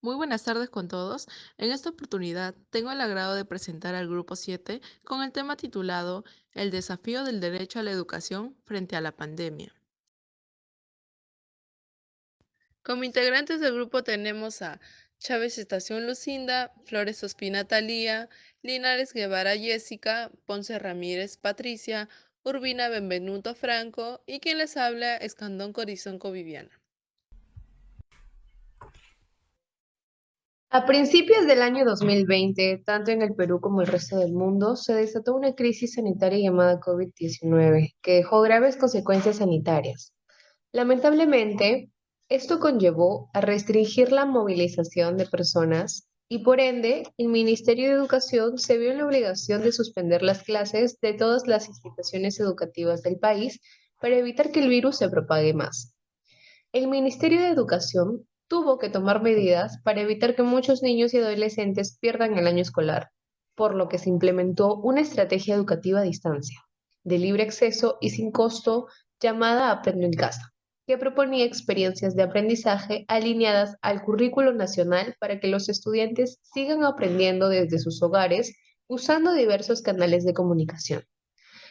Muy buenas tardes con todos. En esta oportunidad tengo el agrado de presentar al Grupo 7 con el tema titulado El desafío del derecho a la educación frente a la pandemia. Como integrantes del grupo tenemos a Chávez Estación Lucinda, Flores Ospina Talía, Linares Guevara Jessica, Ponce Ramírez Patricia, Urbina Benvenuto Franco y quien les habla Escandón Corizonco Viviana. A principios del año 2020, tanto en el Perú como el resto del mundo, se desató una crisis sanitaria llamada COVID-19, que dejó graves consecuencias sanitarias. Lamentablemente, esto conllevó a restringir la movilización de personas y por ende, el Ministerio de Educación se vio en la obligación de suspender las clases de todas las instituciones educativas del país para evitar que el virus se propague más. El Ministerio de Educación tuvo que tomar medidas para evitar que muchos niños y adolescentes pierdan el año escolar, por lo que se implementó una estrategia educativa a distancia, de libre acceso y sin costo, llamada Aprendo en Casa, que proponía experiencias de aprendizaje alineadas al currículo nacional para que los estudiantes sigan aprendiendo desde sus hogares usando diversos canales de comunicación.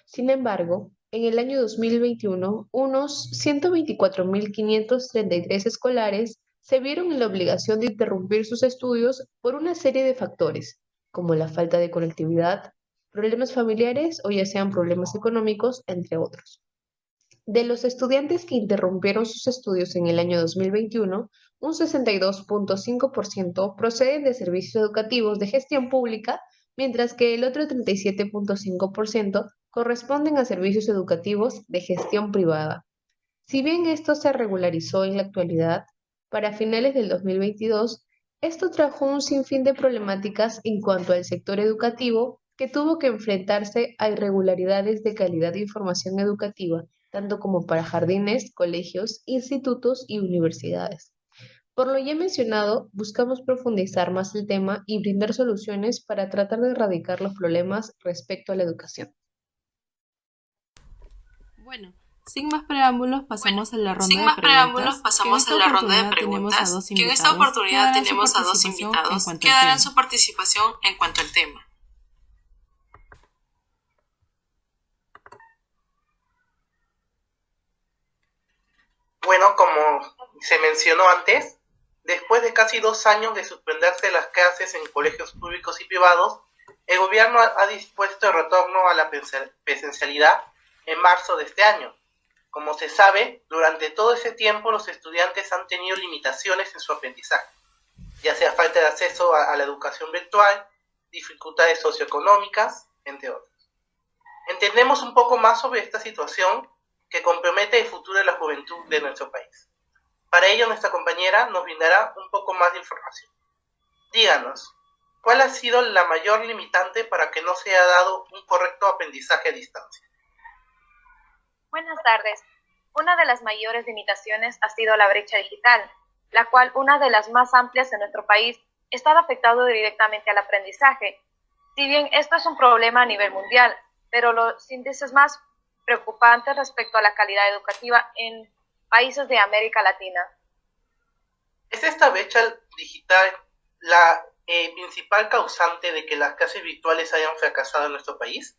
Sin embargo, en el año 2021, unos 124.533 escolares se vieron en la obligación de interrumpir sus estudios por una serie de factores, como la falta de conectividad, problemas familiares o ya sean problemas económicos, entre otros. De los estudiantes que interrumpieron sus estudios en el año 2021, un 62.5% proceden de servicios educativos de gestión pública, mientras que el otro 37.5% corresponden a servicios educativos de gestión privada. Si bien esto se regularizó en la actualidad, para finales del 2022, esto trajo un sinfín de problemáticas en cuanto al sector educativo que tuvo que enfrentarse a irregularidades de calidad de información educativa, tanto como para jardines, colegios, institutos y universidades. Por lo ya mencionado, buscamos profundizar más el tema y brindar soluciones para tratar de erradicar los problemas respecto a la educación. Bueno, sin más preámbulos, Bueno, pasamos a la ronda sin de más preámbulos, preguntas, que en pasamos a esta la ronda de oportunidad tenemos a preguntas, dos que en esta invitados que oportunidad darán su tenemos a dos participación en invitados cuanto que al darán tema. su participación en cuanto al tema. Bueno, como se mencionó antes, después de casi 2 años de suspenderse las clases en colegios públicos y privados, el gobierno ha dispuesto el retorno a la presencialidad en marzo de este año. Como se sabe, durante todo ese tiempo los estudiantes han tenido limitaciones en su aprendizaje, ya sea falta de acceso a la educación virtual, dificultades socioeconómicas, entre otros. Entendemos un poco más sobre esta situación que compromete el futuro de la juventud de nuestro país. Para ello, nuestra compañera nos brindará un poco más de información. Díganos, ¿cuál ha sido la mayor limitante para que no se haya dado un correcto aprendizaje a distancia? Buenas tardes. Una de las mayores limitaciones ha sido la brecha digital, la cual, una de las más amplias en nuestro país, está afectando directamente al aprendizaje. Si bien esto es un problema a nivel mundial, pero los índices más preocupantes respecto a la calidad educativa en países de América Latina. ¿Es esta brecha digital la principal causante de que las clases virtuales hayan fracasado en nuestro país?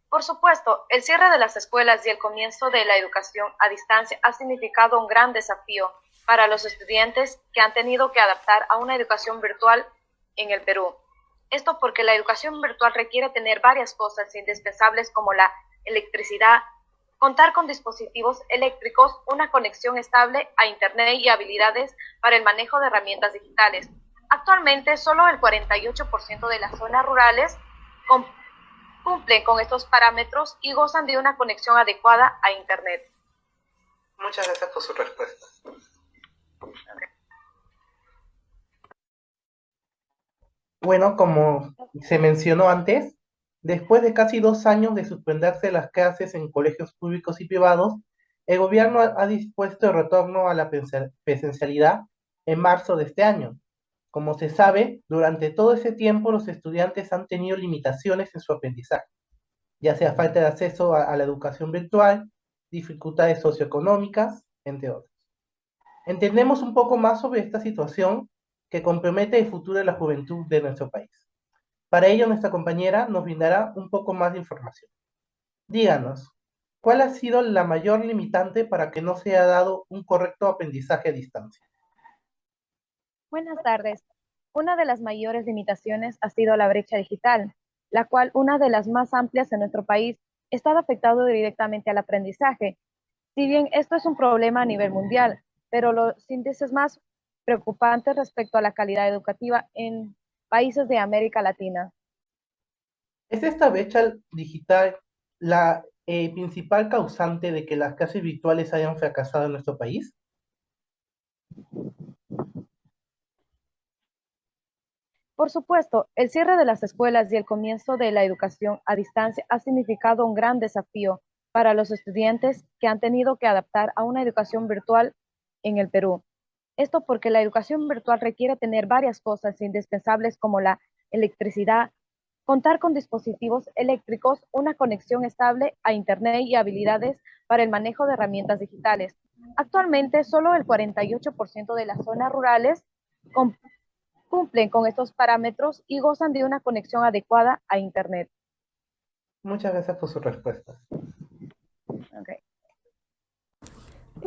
Por supuesto, el cierre de las escuelas y el comienzo de la educación a distancia ha significado un gran desafío para los estudiantes que han tenido que adaptar a una educación virtual en el Perú. Esto porque la educación virtual requiere tener varias cosas indispensables como la electricidad, contar con dispositivos eléctricos, una conexión estable a Internet y habilidades para el manejo de herramientas digitales. Actualmente, solo el 48% de las zonas rurales cumplen con estos parámetros y gozan de una conexión adecuada a Internet. Muchas gracias por su respuesta. Bueno, como se mencionó antes, después de casi 2 años de suspenderse las clases en colegios públicos y privados, el gobierno ha dispuesto el retorno a la presencialidad en marzo de este año. Como se sabe, durante todo ese tiempo los estudiantes han tenido limitaciones en su aprendizaje, ya sea falta de acceso a la educación virtual, dificultades socioeconómicas, entre otros. Entendemos un poco más sobre esta situación que compromete el futuro de la juventud de nuestro país. Para ello, nuestra compañera nos brindará un poco más de información. Díganos, ¿cuál ha sido la mayor limitante para que no se haya dado un correcto aprendizaje a distancia? Buenas tardes. Una de las mayores limitaciones ha sido la brecha digital, la cual, una de las más amplias en nuestro país, está afectando directamente al aprendizaje. Si bien esto es un problema a nivel mundial, pero los índices más preocupantes respecto a la calidad educativa en países de América Latina. ¿Es esta brecha digital la principal causante de que las clases virtuales hayan fracasado en nuestro país? Por supuesto, el cierre de las escuelas y el comienzo de la educación a distancia ha significado un gran desafío para los estudiantes que han tenido que adaptar a una educación virtual en el Perú. Esto porque la educación virtual requiere tener varias cosas indispensables como la electricidad, contar con dispositivos eléctricos, una conexión estable a Internet y habilidades para el manejo de herramientas digitales. Actualmente, solo el 48% de las zonas rurales cumplen con estos parámetros y gozan de una conexión adecuada a Internet. Muchas gracias por su respuesta. Okay.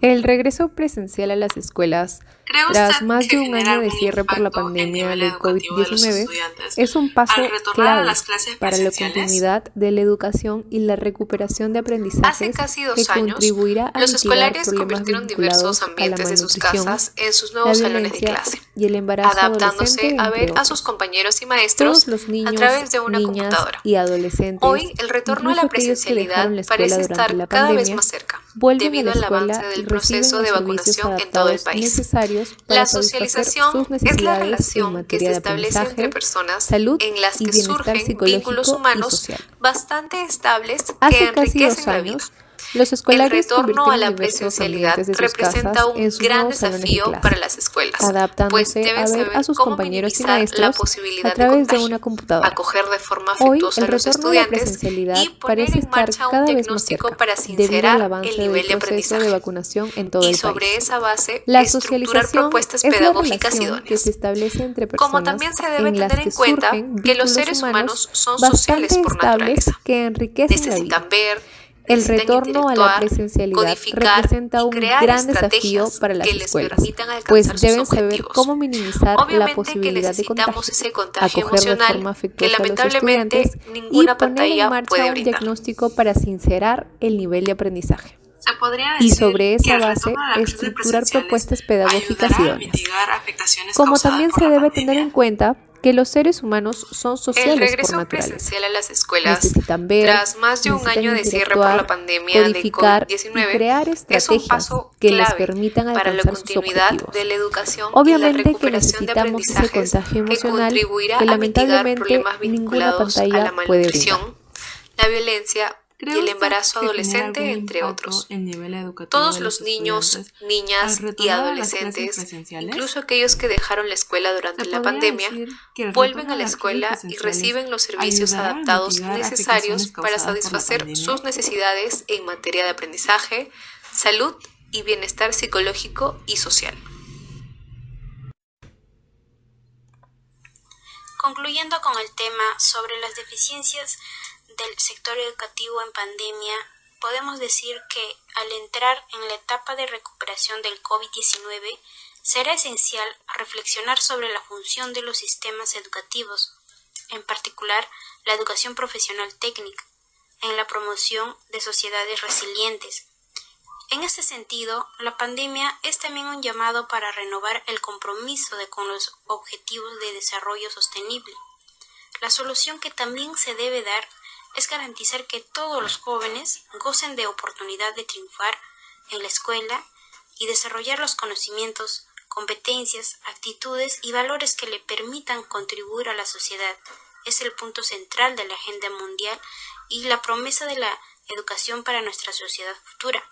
El regreso presencial a las escuelas, ¿Cree tras usted más que de un genera año de algún cierre por la impacto en el pandemia nivel del educativo de los COVID-19, estudiantes es un paso al retornar a clave las clases para la presenciales? continuidad de la educación y la recuperación de Hace aprendizajes casi que 2 años, contribuirá a los mitigar escolares problemas convirtieron diversos vinculados a la ambientes de sus malnutrición, casas en sus la nuevos salones de violencia clase, y el embarazo adolescente, adaptándose a entre ver a sus otros. compañeros y Todos maestros los a niños, través de una niñas computadora. y adolescentes, Hoy, el retorno a incluso la aquellos que dejaron presencialidad la escuela parece durante estar la cada vez pandemia, más cerca, vuelven a debido la al avance escuela y del reciben proceso los de servicios vacunación en todo el adaptados país. necesarios para La satisfacer socialización sus es la necesidades en relación que materia se de establece entre aprendizaje, personas salud en las y que bienestar surgen vínculos psicológico y humanos social. bastante estables que Hace casi 2 enriquecen la vida. años, los El escolares retorno a convirtieron la diversos presencialidad ambientes de sus representa casas un en sus gran nuevos salones de desafío para clase, las escuelas, pues adaptándose deben a ver a saber sus cómo compañeros y minimizar la maestros a posibilidad de través de contagio, una computadora. acoger de forma Hoy, afectuosa el a los retorno a la estudiantes presencialidad y poner parece en estar marcha un cada vez más diagnóstico cerca, para debido al sincerar avance el del nivel de proceso de aprendizaje. vacunación en todo Y el sobre país. esa base, La estructurar socialización propuestas es la pedagógicas relación que se idóneas. establece entre Como personas también se debe en las tener que en cuenta surgen que los vínculos seres humanos humanos son sociales bastante por estables naturaleza. que enriquecen la vida. Necesitan ver, El necesitan retorno a la interactuar, presencialidad codificar representa y un crear gran desafío estrategias para las que les escuelas, permitan pues alcanzar sus deben saber objetivos. cómo minimizar la Obviamente que posibilidad de necesitamos contagio, ese contagio acoger de emocional forma que afectuosa a los lamentablemente estudiantes y ninguna poner en pantalla marcha puede un brindar. diagnóstico para sincerar el nivel de aprendizaje. Se podría Y decir sobre que esa el base, retorno a las clases estructurar presenciales propuestas pedagógicas ayudará a idóneas. mitigar afectaciones Como causadas también por se la debe tener en pandemia. cuenta que los seres humanos son El sociales por regreso naturaleza. presencial a las escuelas, Necesitan ver, tras más de un necesitan año de cierre por la interactuar, pandemia del codificar y COVID-19, crear es un estrategias paso que les clave permitan para la alcanzar sus continuidad objetivos. de la educación y la Obviamente que recuperación de necesitamos ese aprendizajes contagio que emocional contribuirá que a mitigar lamentablemente problemas ninguna vinculados a la pantalla puede brindar. malnutrición, la violencia y ¿Cree el usted embarazo que genera adolescente, algún entre impacto otros. en el nivel educativo Todos de los los niños, estudiantes al niñas y retornar a las clases adolescentes, presenciales? incluso aquellos que dejaron la escuela durante Se la podría pandemia, decir que el vuelven retorno a a la las clases escuela y presenciales reciben los servicios ayudará a adaptados mitigar necesarios afectaciones para causadas por la satisfacer pandemia. sus necesidades en materia de aprendizaje, salud y bienestar psicológico y social. Concluyendo con el tema sobre las deficiencias del sector educativo en pandemia, podemos decir que al entrar en la etapa de recuperación del COVID-19, será esencial reflexionar sobre la función de los sistemas educativos, en particular la educación profesional técnica, en la promoción de sociedades resilientes. En este sentido, la pandemia es también un llamado para renovar el compromiso con los objetivos de desarrollo sostenible. La solución que también se debe dar es garantizar que todos los jóvenes gocen de oportunidad de triunfar en la escuela y desarrollar los conocimientos, competencias, actitudes y valores que le permitan contribuir a la sociedad. Es el punto central de la agenda mundial y la promesa de la educación para nuestra sociedad futura.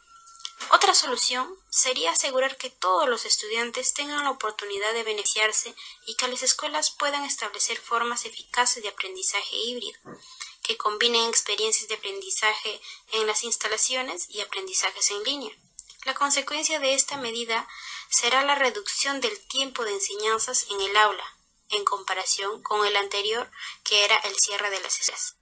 Otra solución sería asegurar que todos los estudiantes tengan la oportunidad de beneficiarse y que las escuelas puedan establecer formas eficaces de aprendizaje híbrido, que combinen experiencias de aprendizaje en las instalaciones y aprendizajes en línea. La consecuencia de esta medida será la reducción del tiempo de enseñanzas en el aula, en comparación con el anterior, que era el cierre de las escuelas.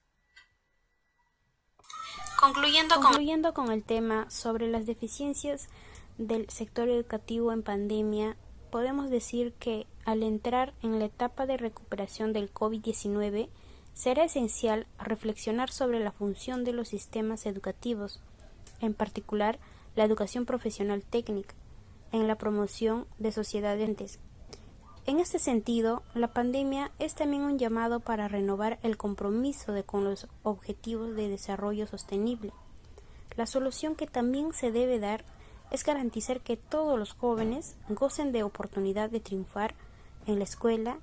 Concluyendo con el tema sobre las deficiencias del sector educativo en pandemia, podemos decir que al entrar en la etapa de recuperación del COVID-19, será esencial reflexionar sobre la función de los sistemas educativos, en particular la educación profesional técnica, en la promoción de sociedades. En este sentido, la pandemia es también un llamado para renovar el compromiso con los objetivos de desarrollo sostenible. La solución que también se debe dar es garantizar que todos los jóvenes gocen de oportunidad de triunfar en la escuela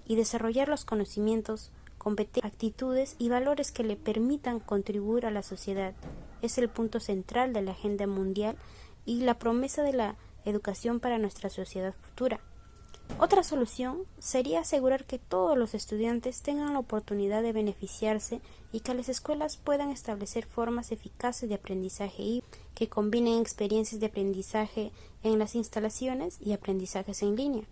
y desarrollar los conocimientos, competencias, actitudes y valores que le permitan contribuir a la sociedad. Es el punto central de la agenda mundial y la promesa de la educación para nuestra sociedad futura. Otra solución sería asegurar que todos los estudiantes tengan la oportunidad de beneficiarse y que las escuelas puedan establecer formas eficaces de aprendizaje y que combinen experiencias de aprendizaje en las instalaciones y aprendizajes en línea.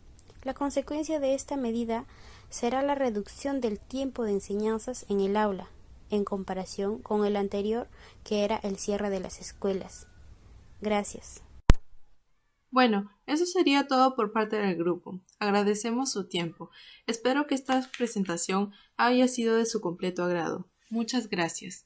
La consecuencia de esta medida será la reducción del tiempo de enseñanzas en el aula, en comparación con el anterior, que era el cierre de las escuelas. Gracias. Bueno, eso sería todo por parte del grupo. Agradecemos su tiempo. Espero que esta presentación haya sido de su completo agrado. Muchas gracias.